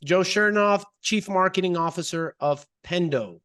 Joe Chernov, Chief Marketing Officer of Pendo.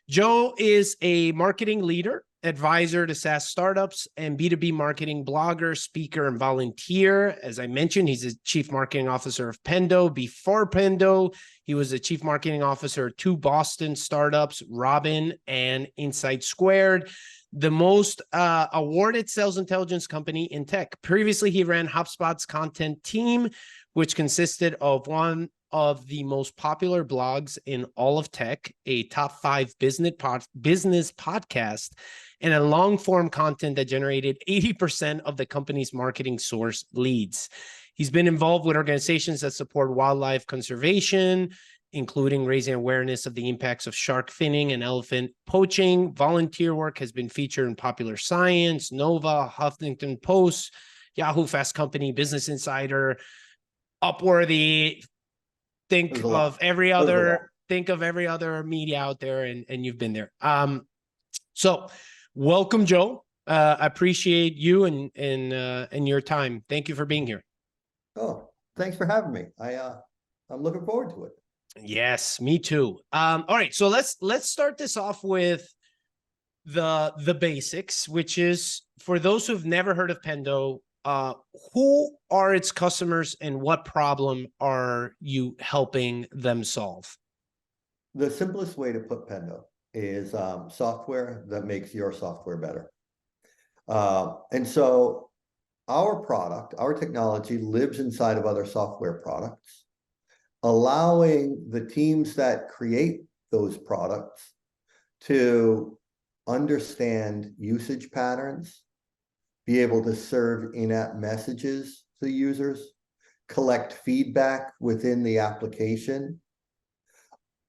Joe is a marketing leader, advisor to SaaS startups, and B2B marketing blogger, speaker, and volunteer. As I mentioned, he's a Chief Marketing Officer of Pendo. Before Pendo, he was a Chief Marketing Officer of two Boston startups, Robin and Insight Squared, the most awarded sales intelligence company in tech. Previously, he ran HubSpot's content team, which consisted of one of the most popular blogs in all of tech, a top 5 business podcast, and a long-form content that generated 80% of the company's marketing source leads. He's been involved with organizations that support wildlife conservation, including raising awareness of the impacts of shark finning and elephant poaching. Volunteer work has been featured in Popular Science, Nova, Huffington Post, Yahoo Fast Company, Business Insider, Upworthy. Think of every other media out there, and you've been there. So welcome, Joe. I appreciate you and your time. Thank you for being here. Oh, thanks for having me. I'm looking forward to it. Yes, me too. All right, so let's start this off with the basics, which is for those who've never heard of Pendo. Who are its customers and what problem are you helping them solve? The simplest way to put Pendo is software that makes your software better. And so our product, our technology lives inside of other software products, allowing the teams that create those products to understand usage patterns, be able to serve in-app messages to users, collect feedback within the application,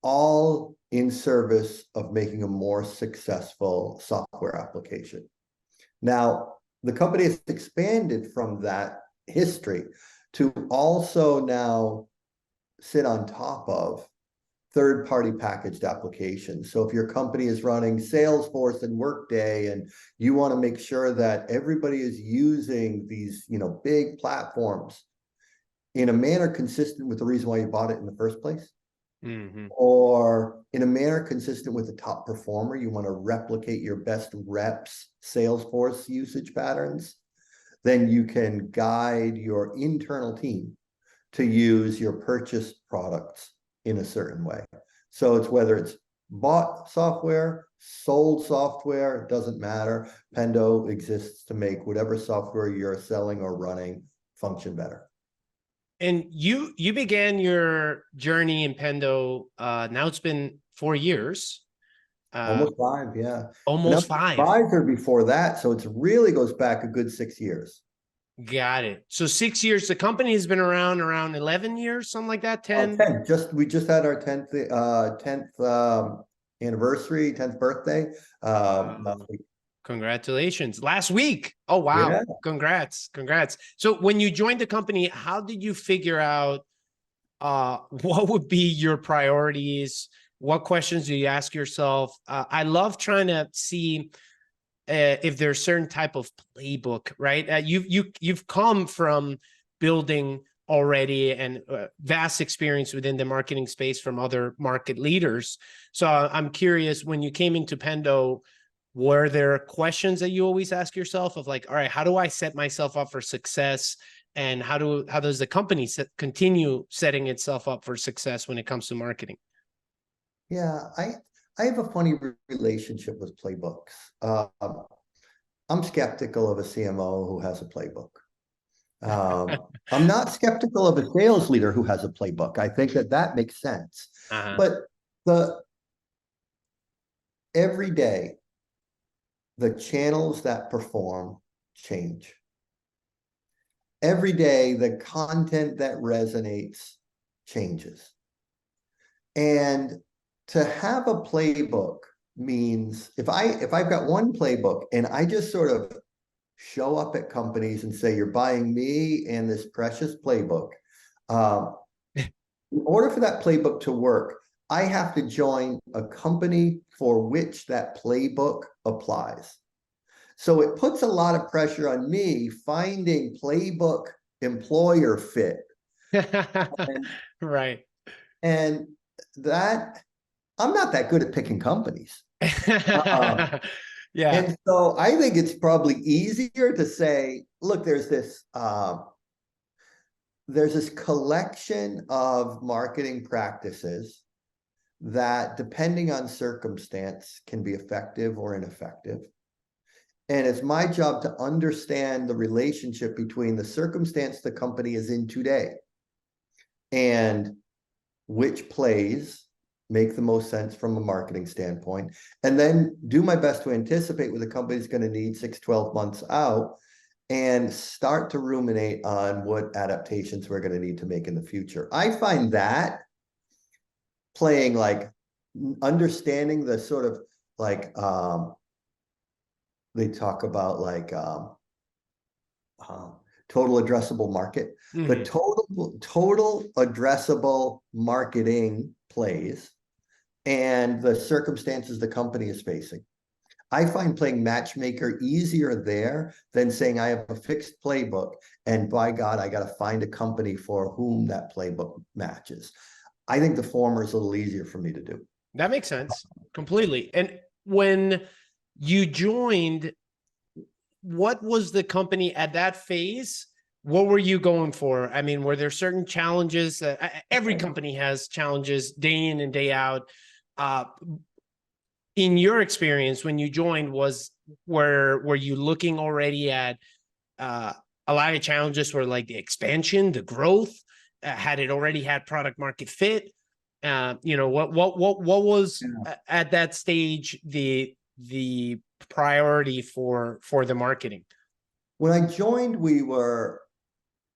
all in service of making a more successful software application. Now, the company has expanded from that history to also now sit on top of third-party packaged applications. So if your company is running Salesforce and Workday, and you want to make sure that everybody is using these, big platforms in a manner consistent with the reason why you bought it in the first place, or in a manner consistent with the top performer, you want to replicate your best reps Salesforce usage patterns, then you can guide your internal team to use your purchased products in a certain way. So it's whether it's bought software, sold software, it doesn't matter. Pendo exists to make whatever software you're selling or running function better. And you began your journey in Pendo. Now it's been 4 years. Almost 5, yeah. Almost 5. Advisor before that, so it really goes back a good 6 years. Got it. So 6 years. The company has been around 11 years, something like that. 10. 10. We just had our 10th anniversary, 10th birthday last week. Congratulations. Last week. Oh, wow. Yeah. Congrats. So when you joined the company, how did you figure out what would be your priorities? What questions do you ask yourself? I love trying to see if there's certain type of playbook, right? You've come from building already and vast experience within the marketing space from other market leaders. So I'm curious, when you came into Pendo, were there questions that you always ask yourself of like, all right, how do I set myself up for success? And how does the company continue setting itself up for success when it comes to marketing? Yeah, I have a funny relationship with playbooks. I'm skeptical of a CMO who has a playbook. I'm not skeptical of a sales leader who has a playbook. I think that makes sense. But every day, the channels that perform change. Every day, the content that resonates changes. And to have a playbook means if I've got one playbook and I just sort of show up at companies and say, you're buying me and this precious playbook, in order for that playbook to work, I have to join a company for which that playbook applies. So it puts a lot of pressure on me finding playbook employer fit. Right. And that, I'm not that good at picking companies. Yeah. And so I think it's probably easier to say, look, there's this collection of marketing practices that, depending on circumstance, can be effective or ineffective. And it's my job to understand the relationship between the circumstance the company is in today and which plays make the most sense from a marketing standpoint, and then do my best to anticipate what the company's going to need 6-12 months out, and start to ruminate on what adaptations we're going to need to make in the future. I find that playing, like, understanding the sort of like they talk about like total addressable market, the total addressable marketing plays and the circumstances the company is facing. I find playing matchmaker easier there than saying I have a fixed playbook and by God, I got to find a company for whom that playbook matches. I think the former is a little easier for me to do. That makes sense completely. And when you joined, what was the company at that phase? What were you going for? I mean, were there certain challenges? Every company has challenges day in and day out. In your experience, when you joined, were you looking already at a lot of challenges were like the expansion, the growth? Had it already had product market fit? What was at that stage the priority for the marketing? When I joined, we were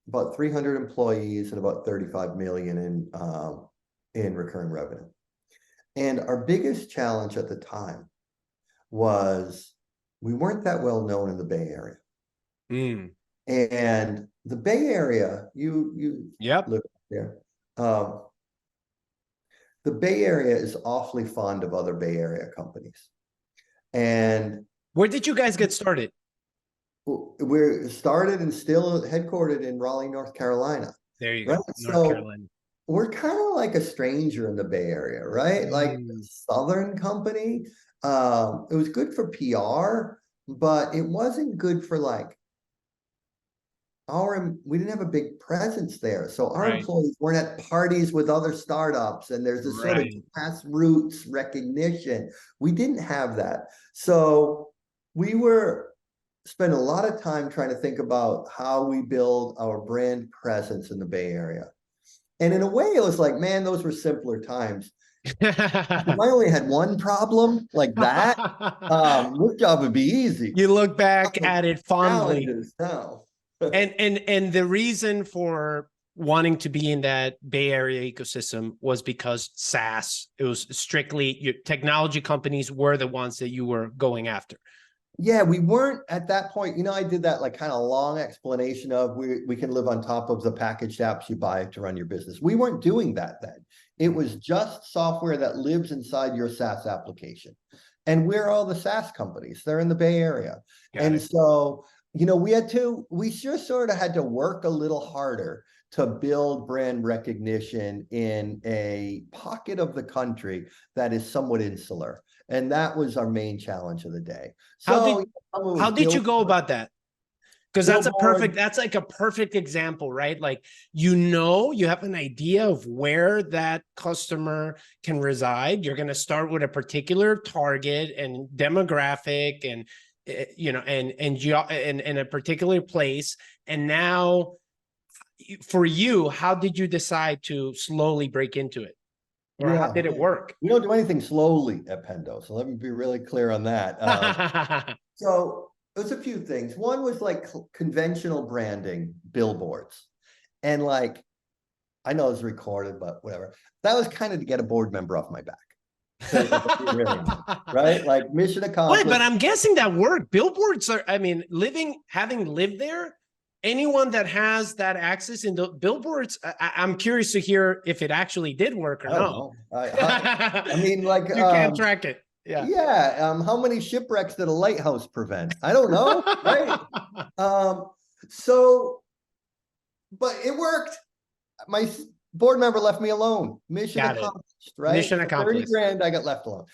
about 300 employees and about 35 million in recurring revenue. And our biggest challenge at the time was we weren't that well known in the Bay Area. And the Bay Area, you live there. The Bay Area is awfully fond of other Bay Area companies. And where did you guys get started? We're started and still headquartered in Raleigh, North Carolina. There you go, North Carolina. We're kind of like a stranger in the Bay Area, right? Like a Southern company. It was good for PR, but it wasn't good for like we didn't have a big presence there. So our employees weren't at parties with other startups, and there's this sort of grassroots recognition. We didn't have that. So we spent a lot of time trying to think about how we build our brand presence in the Bay Area. And in a way, it was like, man, those were simpler times. If I only had one problem like that, this job would be easy. You look back at it fondly. Now. and the reason for wanting to be in that Bay Area ecosystem was because SaaS, it was strictly your technology companies were the ones that you were going after. Yeah, we weren't at that point. I did that like kind of long explanation of we can live on top of the packaged apps you buy to run your business. We weren't doing that then. It was just software that lives inside your SaaS application. And we're all the SaaS companies. They're in the Bay Area. So, we just sort of had to work a little harder to build brand recognition in a pocket of the country that is somewhat insular. And that was our main challenge of the day. So how did you go about that? Because that's like a perfect example, right? Like, you have an idea of where that customer can reside. You're going to start with a particular target and demographic and and a particular place. And now for you, how did you decide to slowly break into it? Or how did it work? We don't do anything slowly at Pendo. So let me be really clear on that. So there's a few things. One was like conventional branding, billboards. And like, I know it's recorded, but whatever. That was kind of to get a board member off my back. Right? Like mission accomplished. Wait, but I'm guessing that worked. Billboards are, having lived there, anyone that has that access in the billboards, I'm curious to hear if it actually did work or not. I mean, like you can't track it. Yeah. How many shipwrecks did a lighthouse prevent? I don't know. Right. But it worked. board member left me alone. Mission Got it. accomplished, right? Mission For 30 accomplished. grand, I got left alone.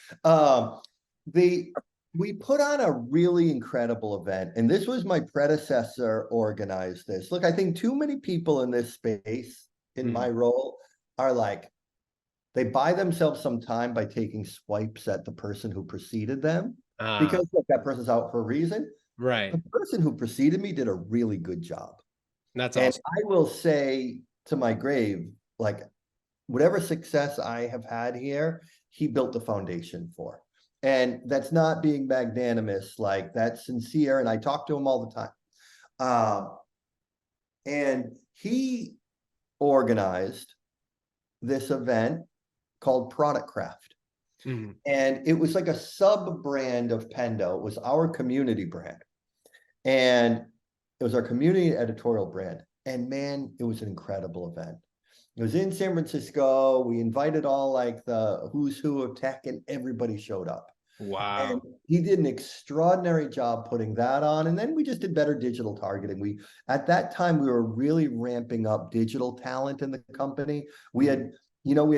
We put on a really incredible event, and this was my predecessor organized this. Look, I think too many people in this space, in my role, are like, they buy themselves some time by taking swipes at the person who preceded them, because look, that person's out for a reason. Right. The person who preceded me did a really good job. That's And awesome. I will say to my grave, like, whatever success I have had here, he built the foundation for. And that's not being magnanimous, like, that's sincere. And I talk to him all the time. And he organized this event called Product Craft. And it was like a sub brand of Pendo. It was our community brand. And it was our community editorial brand. And man, it was an incredible event. It was in San Francisco. We invited all like the who's who of tech, and everybody showed up. Wow. And he did an extraordinary job putting that on. And then we just did better digital targeting. At that time, we were really ramping up digital talent in the company. We had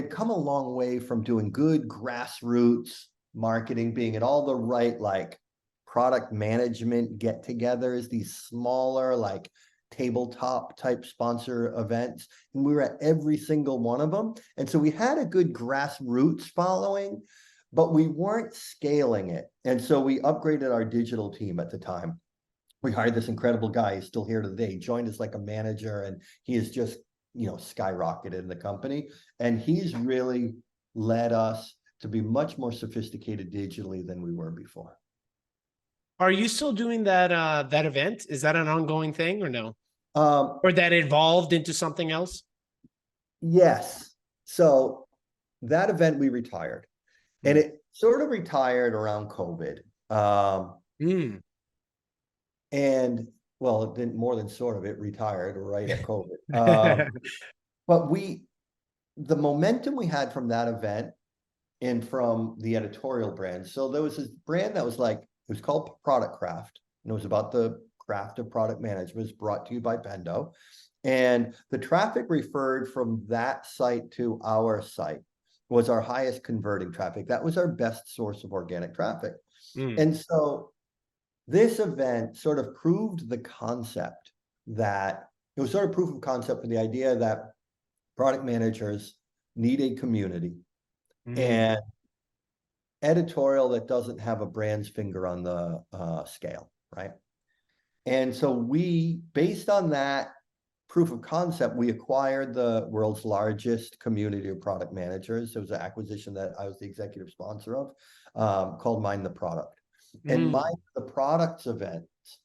come a long way from doing good grassroots marketing, being at all the right, like, product management get-togethers, these smaller, like, tabletop type sponsor events, and we were at every single one of them. And so we had a good grassroots following, but we weren't scaling it. And so we upgraded our digital team at the time. We hired this incredible guy. He's still here today. He joined us like a manager, and he has just, skyrocketed in the company. And he's really led us to be much more sophisticated digitally than we were before. Are you still doing that event? Is that an ongoing thing or no? Or that evolved into something else? Yes. So that event we retired, and it sort of retired around COVID. And well, it didn't more than sort of, it retired right at COVID. But the momentum we had from that event and from the editorial brand. So there was this brand that was like, it was called Product Craft, and it was about the craft of product management. It's brought to you by Pendo. And the traffic referred from that site to our site was our highest converting traffic. That was our best source of organic traffic. And so this event sort of proved the concept that it was sort of proof of concept for the idea that product managers need a community and editorial that doesn't have a brand's finger on the scale, right? And so based on that proof of concept, we acquired the world's largest community of product managers. It was an acquisition that I was the executive sponsor of, called Mind the Product. And Mind the Products events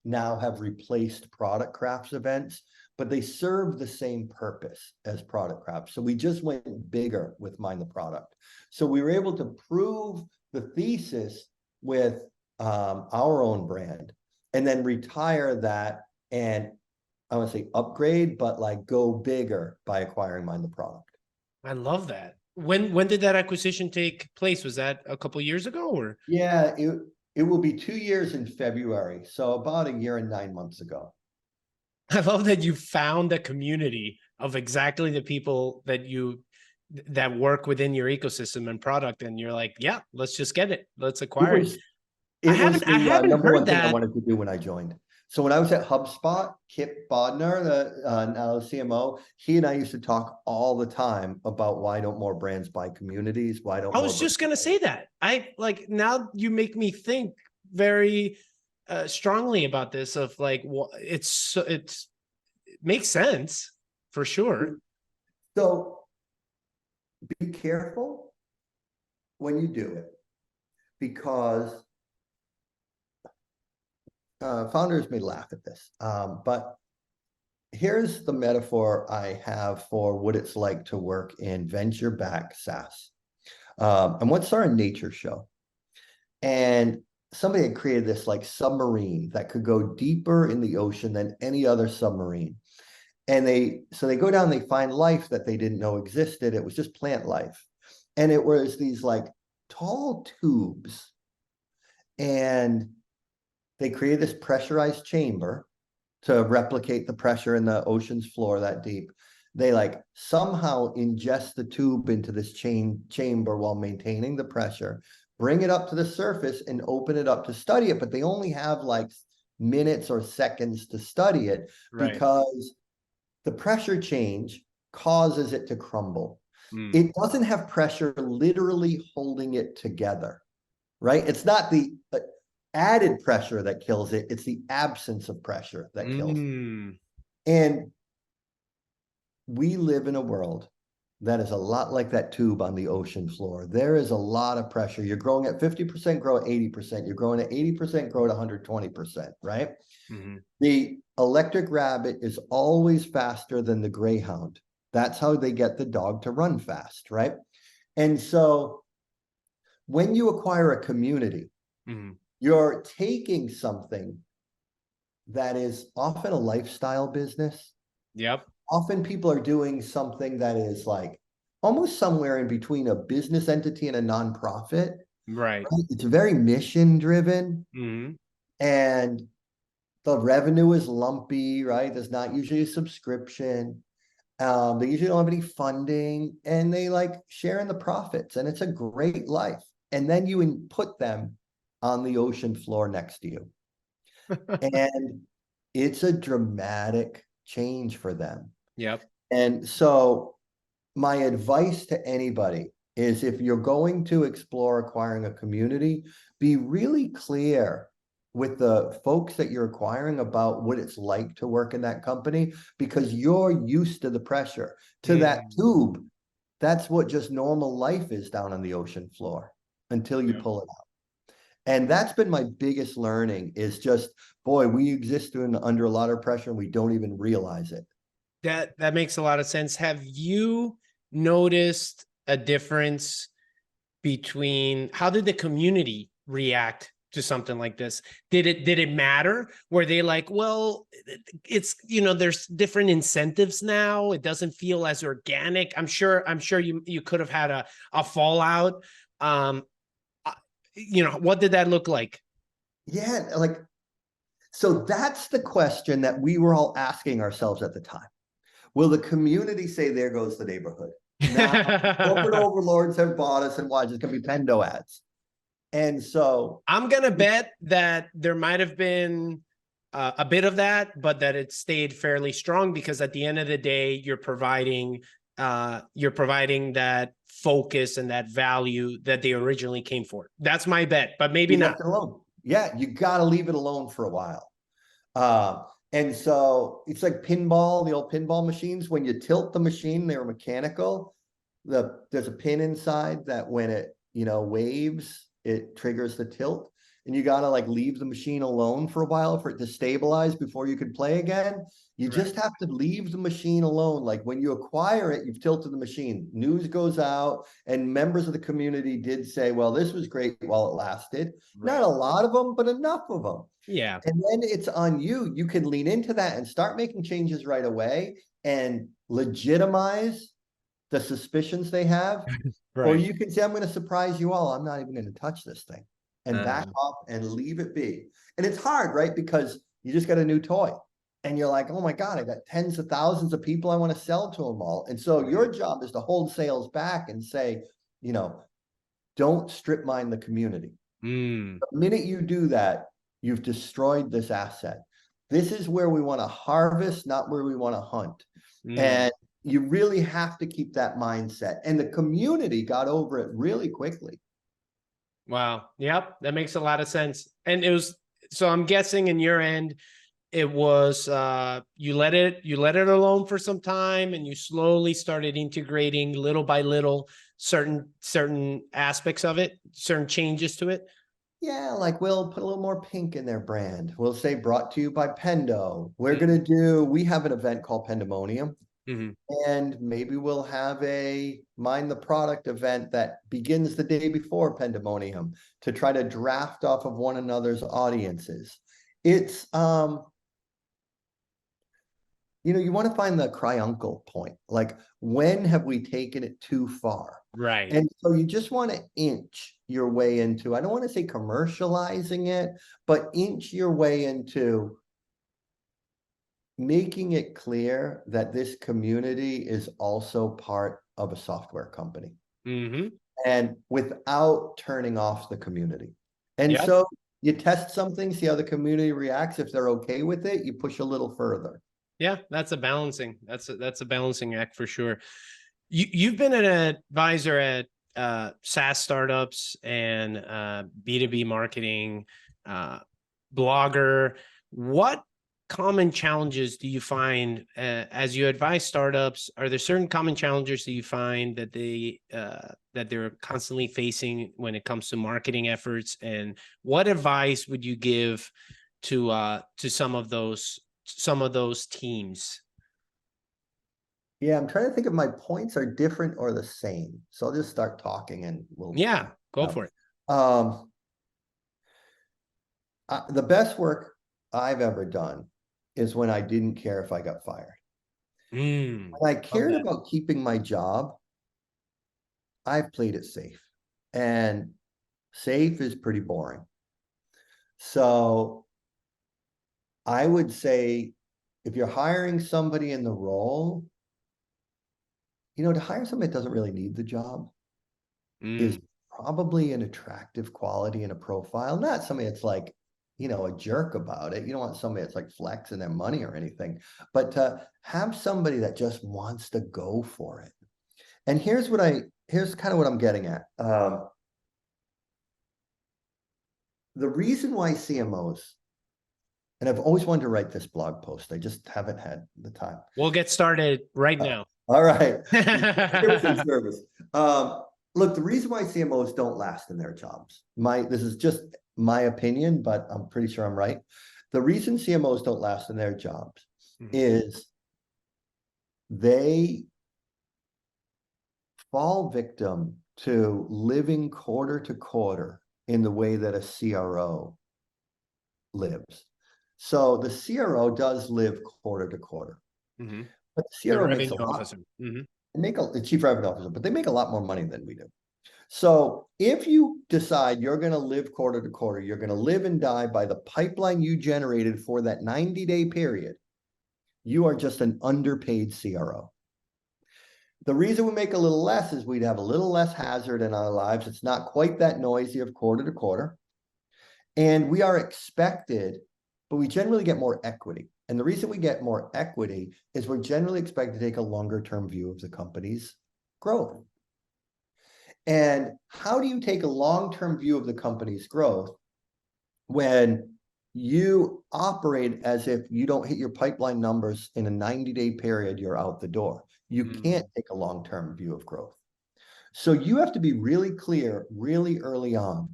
now have replaced Product Crafts events, but they serve the same purpose as Product Crafts. So we just went bigger with Mind the Product. So we were able to prove the thesis with our own brand, and then retire that, and I want to say upgrade, but like go bigger by acquiring Mind the Product. I love that. When did that acquisition take place? Was that a couple of years ago, or? Yeah, it will be 2 years in February. So about 1 year and 9 months ago. I love that you found a community of exactly the people that work within your ecosystem and product, and you're like, yeah, let's just get it. Let's acquire it. I haven't number one thing I that. wanted to do when I joined. So when I was at HubSpot, Kip Bodnar, now CMO, he and I used to talk all the time about why don't more brands buy communities? Why don't I was just going to say that. Now you make me think very strongly about this, of like, it makes sense for sure. So be careful when you do it, because founders may laugh at this, but here's the metaphor I have for what it's like to work in venture-backed SaaS. I once saw a nature show, and somebody had created this like submarine that could go deeper in the ocean than any other submarine. And they go down, they find life that they didn't know existed. It was just plant life. And it was these like tall tubes, and they created this pressurized chamber to replicate the pressure in the ocean's floor that deep. They like somehow ingest the tube into this chamber while maintaining the pressure, bring it up to the surface and open it up to study it. But they only have like minutes or seconds to study it because the pressure change causes it to crumble. It doesn't have pressure literally holding it together, right? It's not the added pressure that kills it. It's the absence of pressure that kills it. And we live in a world that is a lot like that tube on the ocean floor. There is a lot of pressure. You're growing at 50%, grow at 80%. You're growing at 80%, grow at 120%, right? The electric rabbit is always faster than the greyhound. That's how they get the dog to run fast, right? And so when you acquire a community, you're taking something that is often a lifestyle business. Yep. Often people are doing something that is like almost somewhere in between a business entity and a nonprofit. Right. It's very mission driven. And the revenue is lumpy, right? There's not usually a subscription. They usually don't have any funding, and they like share in the profits, and it's a great life. And then you put them on the ocean floor next to you. And it's a dramatic change for them. Yep. And so my advice to anybody is, if you're going to explore acquiring a community, be really clear with the folks that you're acquiring about what it's like to work in that company, because you're used to the pressure. To that tube, that's what just normal life is down on the ocean floor until you pull it out. And that's been my biggest learning, is just, boy, we exist under a lot of pressure and we don't even realize it. That makes a lot of sense. Have you noticed a difference between how did the community react to something like this? Did it matter? Were they like, well, it's, there's different incentives now. It doesn't feel as organic. I'm sure you could have had a fallout. What did that look like? Yeah, like, so that's the question that we were all asking ourselves at the time. Will the community say, there goes the neighborhood? Now, corporate overlords have bought us, and watch, it's going to be Pendo ads. And so I'm going to bet that there might have been a bit of that, but that it stayed fairly strong, because at the end of the day, you're providing that focus and that value that they originally came for. That's my bet, but maybe not. Alone. Yeah, you got to leave it alone for a while. And so it's like pinball, the old pinball machines. When you tilt the machine, they were mechanical. There's a pin inside that when it, waves, it triggers the tilt. And you got to like leave the machine alone for a while for it to stabilize before you could play again. You just have to leave the machine alone. Like when you acquire it, you've tilted the machine. News goes out, and members of the community did say, well, this was great while it lasted. Not a lot of them, but enough of them. Yeah. And then it's on you. You can lean into that and start making changes right away and legitimize the suspicions they have. Or you can say, I'm going to surprise you all. I'm not even going to touch this thing, and back off and leave it be. And it's hard, right? Because you just got a new toy and you're like, oh my God, I got tens of thousands of people I want to sell to them all. And so your job is to hold sales back and say, don't strip mine the community. The minute you do that, you've destroyed this asset. This is where we want to harvest, not where we want to hunt. And you really have to keep that mindset. And the community got over it really quickly. Wow. Yep. That makes a lot of sense. And so I'm guessing in your end, it was, you let it alone for some time, and you slowly started integrating little by little certain aspects of it, certain changes to it. Yeah, like we'll put a little more pink in their brand. We'll say brought to you by Pendo. We have an event called Pendemonium. And maybe we'll have a Mind the Product event that begins the day before Pendemonium to try to draft off of one another's audiences. It's, you want to find the cry uncle point. Like, when have we taken it too far? Right. And so you just want to inch your way into, I don't want to say commercializing it, but inch your way into making it clear that this community is also part of a software company. Mm-hmm. And without turning off the community. And Yep. so you test something, see how the community reacts. If they're okay with it, you push a little further. Yeah, that's a balancing. That's a balancing act for sure. You've been an advisor at SaaS startups and B2B marketing, blogger. What common challenges do you find as you advise startups? Are there certain common challenges that you find that they're constantly facing when it comes to marketing efforts? And what advice would you give to some of those teams? Yeah, I'm trying to think if my points are different or the same. So I'll just start talking and we'll. Yeah, go for it. The best work I've ever done is when I didn't care if I got fired. When I cared about keeping my job, I've played it safe. And safe is pretty boring. So I would say if you're hiring somebody in the role, to hire somebody that doesn't really need the job is probably an attractive quality in a profile, not somebody that's like, a jerk about it. You don't want somebody that's like flexing their money or anything, but to have somebody that just wants to go for it. And here's kind of what I'm getting at. The reason why CMOs, and I've always wanted to write this blog post, I just haven't had the time. We'll get started right now. All right. Service. Look, the reason why CMOs don't last in their jobs, this is just my opinion, but I'm pretty sure I'm right. The reason CMOs don't last in their jobs is they fall victim to living quarter to quarter in the way that a CRO lives. So the CRO does live quarter to quarter. But the CRO makes a lot. The chief revenue officer, but they make a lot more money than we do. So if you decide you're going to live quarter to quarter, you're going to live and die by the pipeline you generated for that 90-day period, you are just an underpaid CRO. The reason we make a little less is we'd have a little less hazard in our lives. It's not quite that noisy of quarter to quarter. And we are expected, but we generally get more equity. And the reason we get more equity is we're generally expected to take a longer term view of the company's growth. And how do you take a long-term view of the company's growth when you operate as if you don't hit your pipeline numbers in a 90-day period, you're out the door? You can't take a long-term view of growth. So you have to be really clear, really early on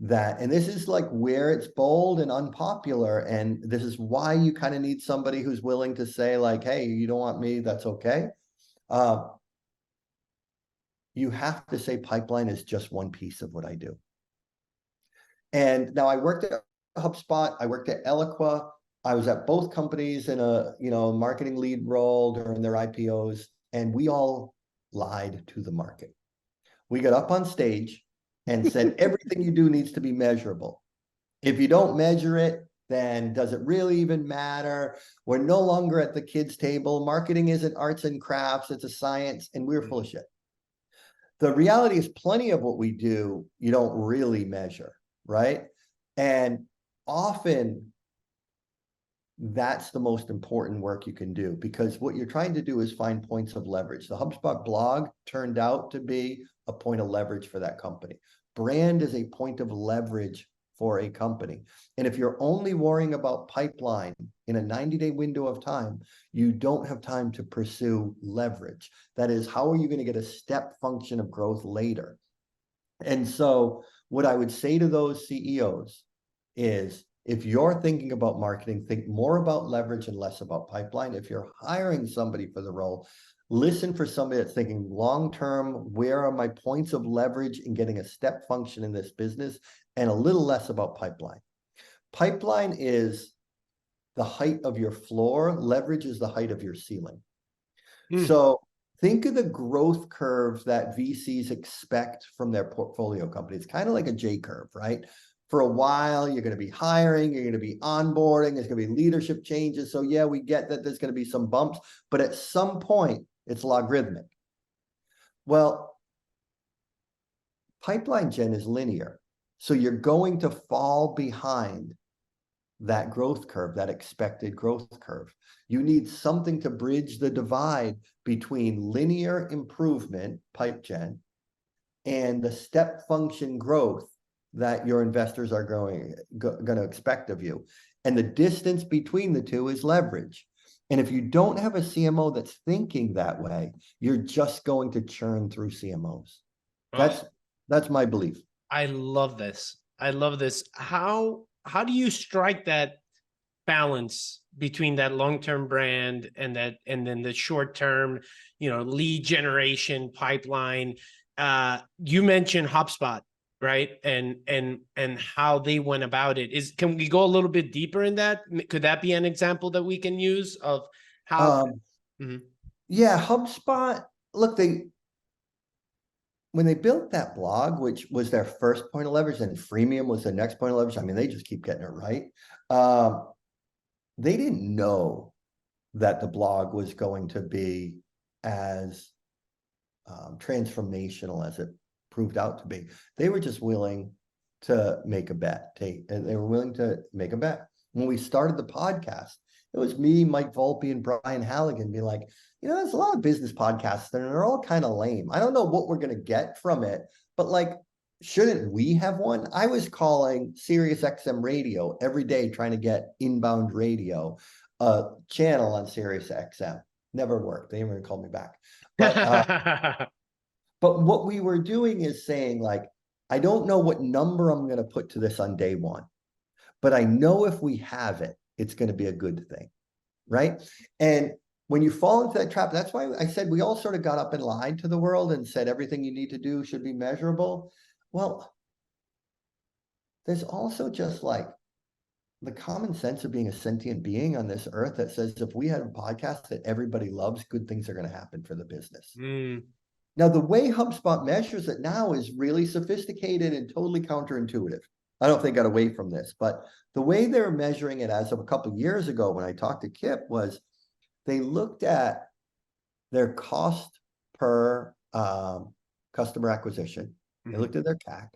that, and this is like where it's bold and unpopular, and this is why you kind of need somebody who's willing to say like, hey, you don't want me, that's okay. You have to say pipeline is just one piece of what I do. And now I worked at HubSpot, I worked at Eloqua, I was at both companies in a marketing lead role during their IPOs, and we all lied to the market. We got up on stage and said, everything you do needs to be measurable. If you don't measure it, then does it really even matter? We're no longer at the kids' table. Marketing isn't arts and crafts, it's a science, and we're full of shit. The reality is plenty of what we do, you don't really measure, right? And often that's the most important work you can do, because what you're trying to do is find points of leverage. The HubSpot blog turned out to be a point of leverage for that company. Brand is a point of leverage for a company. And if you're only worrying about pipeline in a 90-day window of time, you don't have time to pursue leverage. That is, how are you going to get a step function of growth later? And so what I would say to those CEOs is, if you're thinking about marketing, think more about leverage and less about pipeline. If you're hiring somebody for the role, listen for somebody that's thinking long-term, where are my points of leverage in getting a step function in this business, and a little less about pipeline. Pipeline is the height of your floor. Leverage is the height of your ceiling. So think of the growth curve that VCs expect from their portfolio companies. Kind of like a J curve, right? for a while, you're going to be hiring, you're going to be onboarding, there's going to be leadership changes. So yeah, we get that there's going to be some bumps, but at some point it's logarithmic. Well, pipeline gen is linear. So you're going to fall behind that growth curve, that expected growth curve. You need something to bridge the divide between linear improvement, pipe gen, and the step function growth that your investors are going to expect of you. And the distance between the two is leverage. And if you don't have a CMO that's thinking that way, you're just going to churn through CMOs. That's my belief. I love this. I love this. How do you strike that balance between that long-term brand and then the short-term, lead generation pipeline? You mentioned HubSpot, right? And how they went about it. Can we go a little bit deeper in that? Could that be an example that we can use of how? Yeah, HubSpot, look, when they built that blog, which was their first point of leverage, and freemium was the next point of leverage, I mean, they just keep getting it right. They didn't know that the blog was going to be as transformational as it proved out to be. They were just willing to make a bet. They were willing to make a bet. When we started the podcast, it was me, Mike Volpe, and Brian Halligan being like, there's a lot of business podcasts and they're all kind of lame. I don't know what we're going to get from it, but like, shouldn't we have one? I was calling Sirius XM radio every day trying to get inbound radio, channel on Sirius XM. Never worked. They never called me back. But but what we were doing is saying, like, I don't know what number I'm going to put to this on day one, but I know if we have it, it's going to be a good thing, right? And when you fall into that trap, that's why I said we all sort of got up and lied to the world and said everything you need to do should be measurable. Well, there's also just like the common sense of being a sentient being on this earth that says if we had a podcast that everybody loves, good things are going to happen for the business. Now, the way HubSpot measures it now is really sophisticated and totally counterintuitive. I don't know if they got away from this, but the way they're measuring it as of a couple of years ago when I talked to Kip was they looked at their cost per customer acquisition. They looked at their CAC.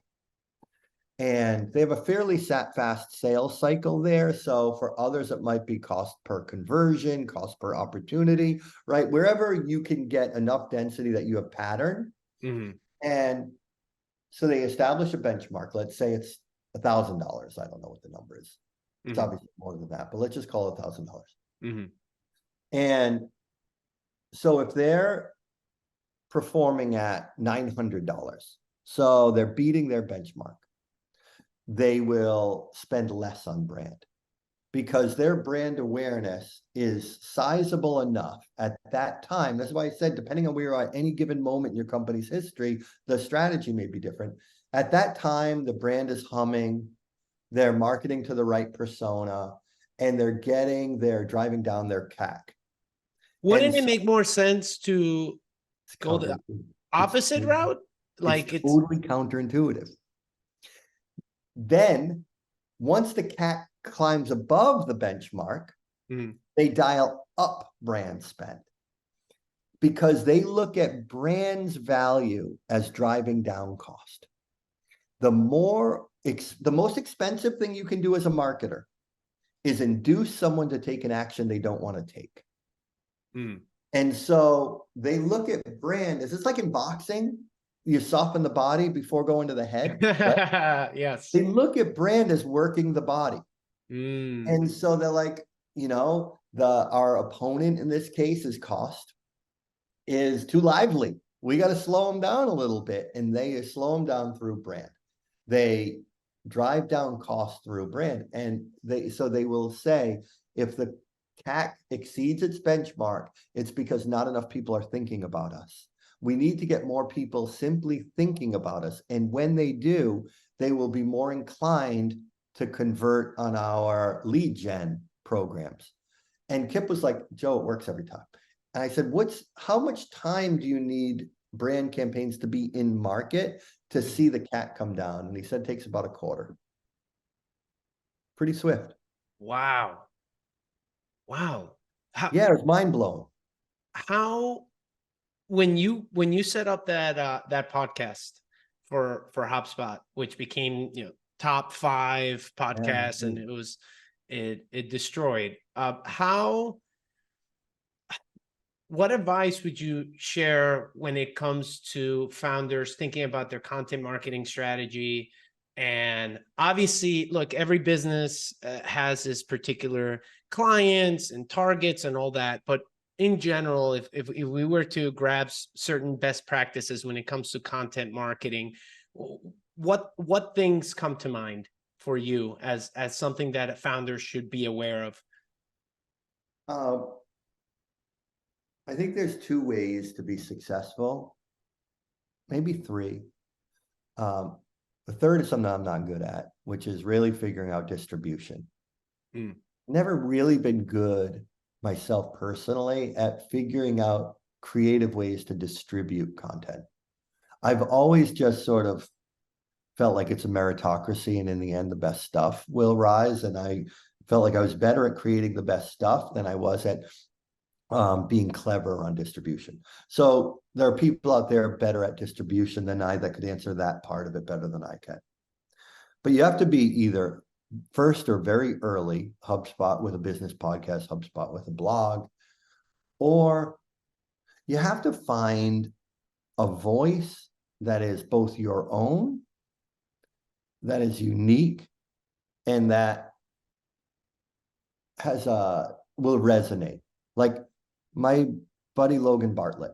And they have a fairly fast sales cycle there. So for others, it might be cost per conversion, cost per opportunity, right? Wherever you can get enough density that you have pattern. And so they establish a benchmark. Let's say it's $1,000. I don't know what the number is. It's obviously more than that, but let's just call it $1,000. And so if they're performing at $900, so they're beating their benchmark, they will spend less on brand because their brand awareness is sizable enough at that time. That's why I said, depending on where you're at any given moment in your company's history, the strategy may be different. At that time, the brand is humming, they're marketing to the right persona, and they're driving down their CAC. Wouldn't it make more sense to go the opposite route? Like it's totally counterintuitive. Then once the CAC climbs above the benchmark, they dial up brand spend because they look at brand's value as driving down cost. The most expensive thing you can do as a marketer is induce someone to take an action they don't want to take. And so they look at brand. Is this like in boxing? You soften the body before going to the head. Right? Yes. They look at brand as working the body. And so they're like, our opponent in this case is cost is too lively. We got to slow them down a little bit. And they slow them down through brand. They drive down cost through brand. And they will say, if the CAC exceeds its benchmark, it's because not enough people are thinking about us. We need to get more people simply thinking about us. And when they do, they will be more inclined to convert on our lead gen programs. And Kip was like, Joe, it works every time. And I said, how much time do you need brand campaigns to be in market to see the CAC come down? And he said, it takes about a quarter. pretty swift. Wow. Yeah, it was mind blowing. How when you set up that podcast for HubSpot, which became, top 5 podcasts, and it destroyed. What advice would you share when it comes to founders thinking about their content marketing strategy? And obviously, look, every business has this particular clients and targets and all that. But in general, if we were to grab certain best practices when it comes to content marketing, what things come to mind for you as something that a founder should be aware of? I think there's 2 ways to be successful, maybe 3. The third is something I'm not good at, which is really figuring out distribution. Never really been good myself personally at figuring out creative ways to distribute content. I've always just sort of felt like it's a meritocracy, and in the end, the best stuff will rise. And I felt like I was better at creating the best stuff than I was at being clever on distribution. So there are people out there better at distribution than I that could answer that part of it better than I can. But you have to be either first or very early, HubSpot with a business podcast, HubSpot with a blog, or you have to find a voice that is both your own, that is unique, and that will resonate. Like my buddy Logan Bartlett,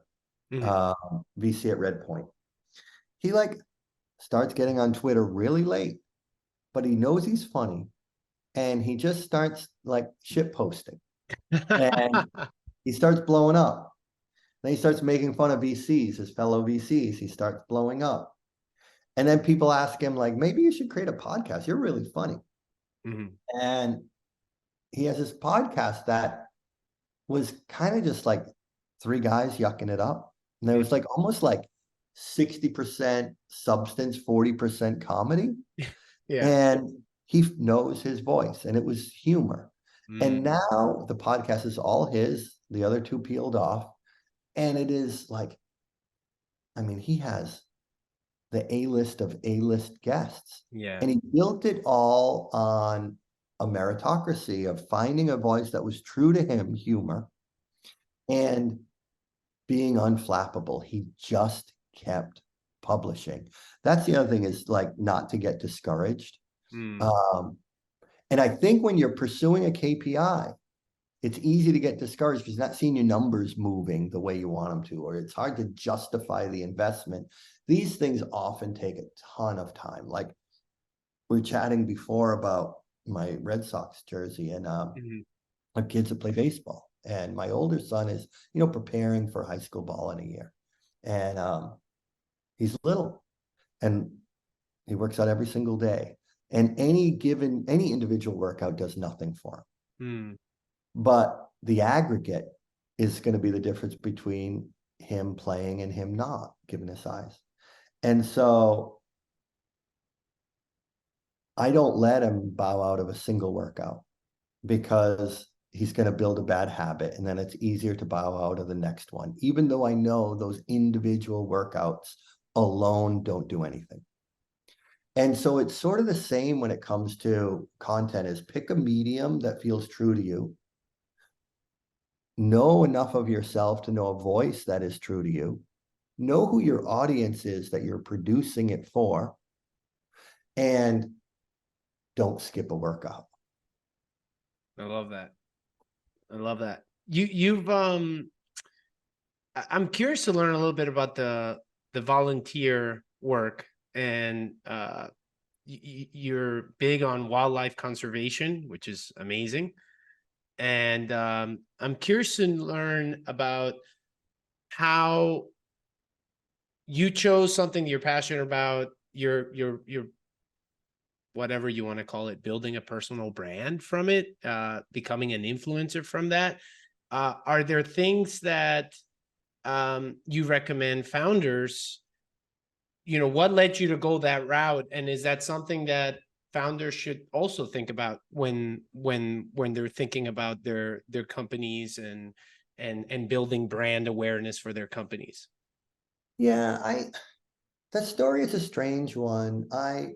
VC at Redpoint, he starts getting on Twitter really late, but he knows he's funny, and he just starts shit posting, and he starts blowing up. Then he starts making fun of VCs, his fellow VCs. He starts blowing up, and then people ask him maybe you should create a podcast. You're really funny, and he has this podcast that was kind of just 3 guys yucking it up. And there was almost 60% substance, 40% comedy. Yeah. And he knows his voice, and it was humor. And now the podcast is all his, the other 2 peeled off. And it is he has the A-list of A-list guests. Yeah. And he built it all on a meritocracy of finding a voice that was true to him, humor, and being unflappable. He just kept publishing. That's the other thing, is not to get discouraged. And I think when you're pursuing a KPI, it's easy to get discouraged because you're not seeing your numbers moving the way you want them to, or it's hard to justify the investment. These things often take a ton of time. We were chatting before about my Red Sox jersey, and I have kids that play baseball, and my older son is, preparing for high school ball in a year, and he's little, and he works out every single day, and any individual workout does nothing for him. But the aggregate is going to be the difference between him playing and him not, given his size. And so I don't let him bow out of a single workout, because he's going to build a bad habit, and then it's easier to bow out of the next one, even though I know those individual workouts alone don't do anything. And so it's sort of the same when it comes to content, is pick a medium that feels true to you. Know enough of yourself to know a voice that is true to you. Know who your audience is that you're producing it for, and don't skip a workout. I love that. I'm curious to learn a little bit about the volunteer work, and you're big on wildlife conservation, which is amazing. And I'm curious to learn about how you chose something that you're passionate about, your whatever you want to call it, building a personal brand from it, becoming an influencer from that. Are there things that you recommend founders, what led you to go that route? And is that something that founders should also think about when they're thinking about their companies and building brand awareness for their companies? Yeah, that story is a strange one. I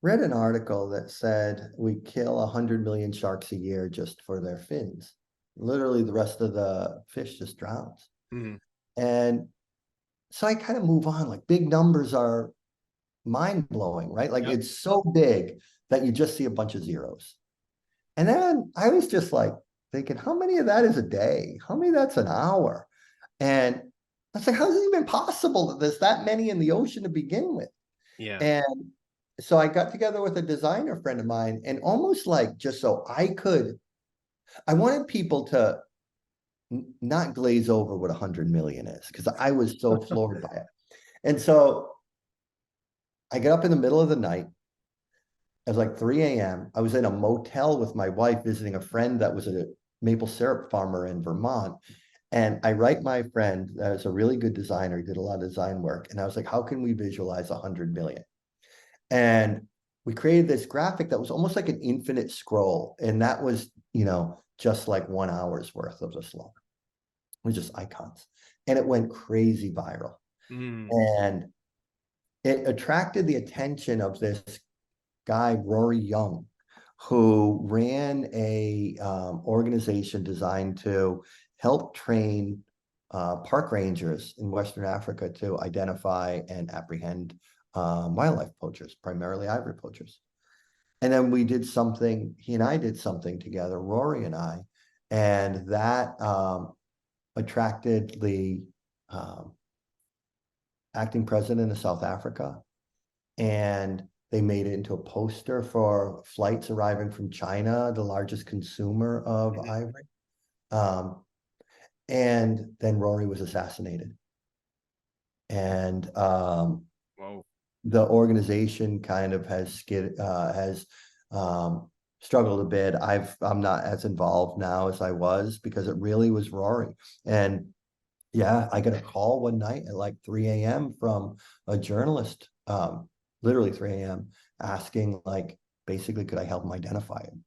read an article that said we kill 100 million sharks a year just for their fins. Literally, the rest of the fish just drowns. Mhm. And so I kind of move on. Like, big numbers are mind blowing, right? Like, Yep. it's so big that you just see a bunch of zeros. And then I was just like thinking, how many of that is a day? How many of that's an hour? And I was like, how is it even possible that there's that many in the ocean to begin with? Yeah. And so I got together with a designer friend of mine, and almost like just so I wanted people to not glaze over what 100 million is, because I was so floored by it. And so I get up in the middle of the night. It was like 3 a.m. I was in a motel with my wife visiting a friend that was a maple syrup farmer in Vermont. And I write my friend that is a really good designer, he did a lot of design work. And I was like, how can we visualize 100 million? And we created this graphic that was almost like an infinite scroll. And that was, just like 1 hour's worth of the slope. It was just icons. And it went crazy viral. Mm. And it attracted the attention of this guy, Rory Young, who ran a organization designed to help train park rangers in Western Africa to identify and apprehend wildlife poachers, primarily ivory poachers. And then he and I did something together, Rory and I, and that attracted the acting president of South Africa. And they made it into a poster for flights arriving from China, the largest consumer of ivory. And then Rory was assassinated. And Whoa. the organization kind of has struggled a bit. I'm not as involved now as I was, because it really was Rory. And yeah, I got a call one night at like 3 a.m. from a journalist, literally 3 a.m., asking, like, basically, could I help him identify him?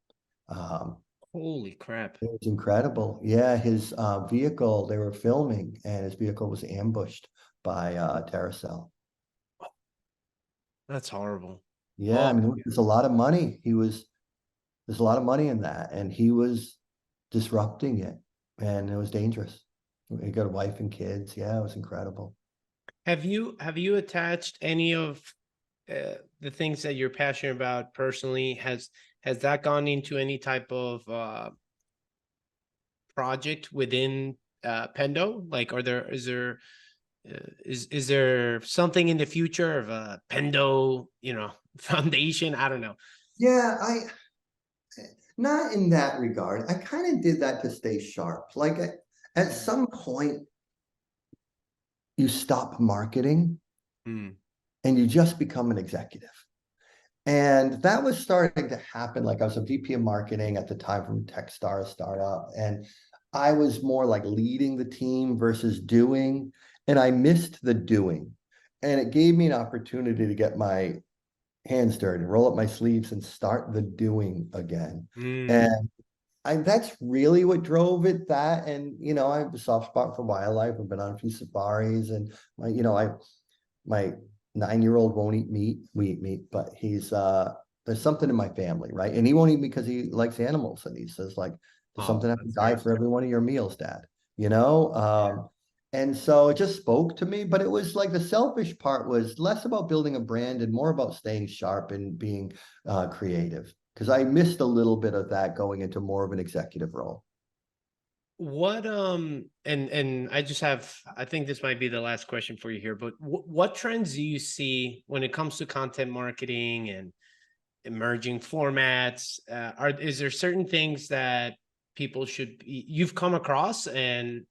Holy crap. It was incredible. Yeah, his vehicle, they were filming, and his vehicle was ambushed by Terracell. That's horrible. Yeah, I Oh, mean, there's a lot of money. There's a lot of money in that, and he was disrupting it, and it was dangerous. He got a wife and kids. Yeah, it was incredible. have you attached any of the things that you're passionate about personally? Has that gone into any type of project within Pendo? Like, is there something in the future of a Pendo, foundation? I don't know. Yeah, not in that regard. I kind of did that to stay sharp. Like, at some point, you stop marketing Mm. and you just become an executive. And that was starting to happen. Like, I was a VP of marketing at the time from Techstars startup, and I was more like leading the team versus doing, and I missed the doing. And it gave me an opportunity to get my hands dirty, roll up my sleeves, and start the doing again. Mm. And that's really what drove it. That, and I have a soft spot for wildlife. I've been on a few safaris, and my 9-year-old won't eat meat. We eat meat, but there's something in my family, right? And he won't eat because he likes animals, and he says, like, there's something that have to die for every one of your meals, Dad. And so it just spoke to me. But it was like, the selfish part was less about building a brand and more about staying sharp and being creative, because I missed a little bit of that going into more of an executive role. What and I think this might be the last question for you here, but what trends do you see when it comes to content marketing and emerging formats? Is there certain things that people you've come across and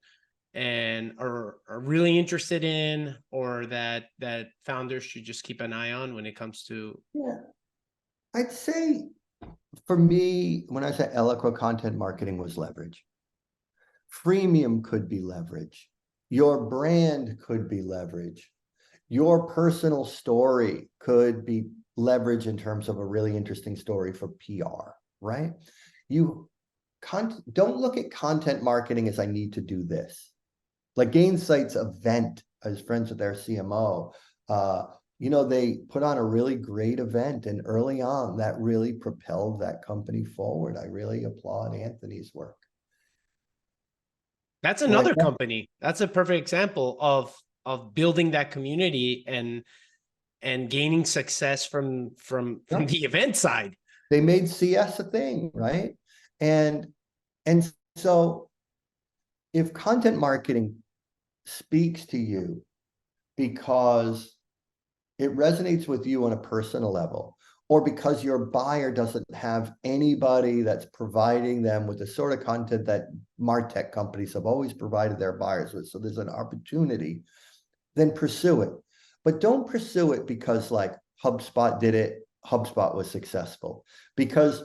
are really interested in, or that founders should just keep an eye on when it comes to? Yeah, I'd say, for me, when I say eloquent content marketing was leverage. Freemium could be leverage. Your brand could be leverage. Your personal story could be leveraged in terms of a really interesting story for PR, right? Don't look at content marketing as I need to do this. Like Gainsight's event, I was friends with their CMO. They put on a really great event, and early on that really propelled that company forward. I really applaud Anthony's work. That's another company. That's a perfect example of building that community and gaining success from the event side. They made CS a thing, right? And so if content marketing speaks to you because it resonates with you on a personal level, or because your buyer doesn't have anybody that's providing them with the sort of content that MarTech companies have always provided their buyers with, so there's an opportunity, then pursue it. But don't pursue it because like HubSpot did it, HubSpot was successful, because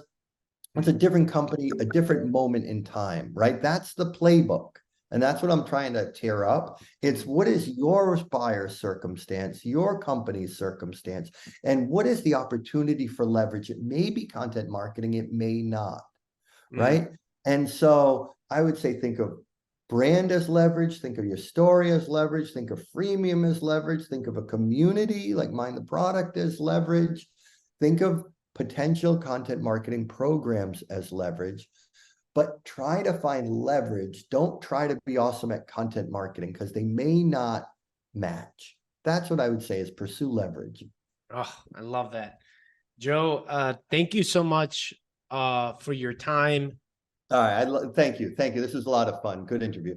it's a different company, a different moment in time, right? That's the playbook. And that's what I'm trying to tear up. It's what is your buyer's circumstance, your company's circumstance, and what is the opportunity for leverage? It may be content marketing, it may not, right? And so I would say think of brand as leverage, think of your story as leverage, think of freemium as leverage, think of a community like Mind the Product as leverage, think of potential content marketing programs as leverage. But try to find leverage. Don't try to be awesome at content marketing because they may not match. That's what I would say is pursue leverage. Oh, I love that. Joe, thank you so much for your time. All right. Thank you. Thank you. This was a lot of fun. Good interview.